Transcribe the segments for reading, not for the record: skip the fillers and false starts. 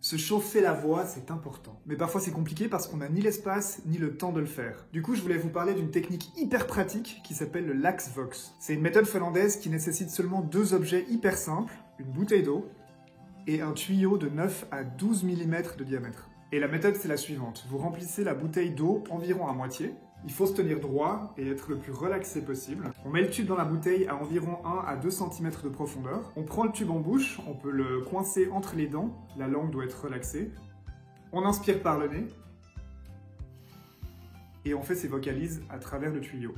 Se chauffer la voix, c'est important. Mais parfois c'est compliqué parce qu'on n'a ni l'espace ni le temps de le faire. Du coup, je voulais vous parler d'une technique hyper pratique qui s'appelle le Laxvox. C'est une méthode finlandaise qui nécessite seulement deux objets hyper simples, une bouteille d'eau et un tuyau de 9 à 12 mm de diamètre. Et la méthode c'est la suivante. Vous remplissez la bouteille d'eau environ à moitié. Il faut se tenir droit et être le plus relaxé possible. On met le tube dans la bouteille à environ 1 à 2 cm de profondeur. On prend le tube en bouche, on peut le coincer entre les dents, la langue doit être relaxée. On inspire par le nez et on fait ses vocalises à travers le tuyau.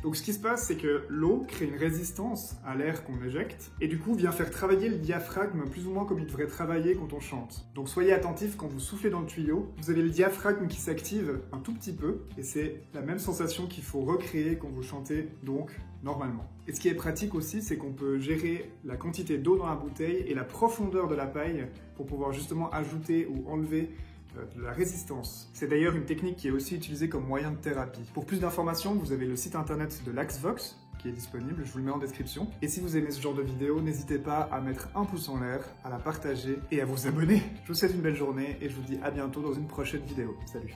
Donc ce qui se passe, c'est que l'eau crée une résistance à l'air qu'on éjecte et du coup vient faire travailler le diaphragme plus ou moins comme il devrait travailler quand on chante. Donc soyez attentifs quand vous soufflez dans le tuyau, vous avez le diaphragme qui s'active un tout petit peu et c'est la même sensation qu'il faut recréer quand vous chantez donc normalement. Et ce qui est pratique aussi, c'est qu'on peut gérer la quantité d'eau dans la bouteille et la profondeur de la paille pour pouvoir justement ajouter ou enlever de la résistance. C'est d'ailleurs une technique qui est aussi utilisée comme moyen de thérapie. Pour plus d'informations, vous avez le site internet de Laxvox qui est disponible, je vous le mets en description. Et si vous aimez ce genre de vidéo, n'hésitez pas à mettre un pouce en l'air, à la partager et à vous abonner. Je vous souhaite une belle journée et je vous dis à bientôt dans une prochaine vidéo. Salut!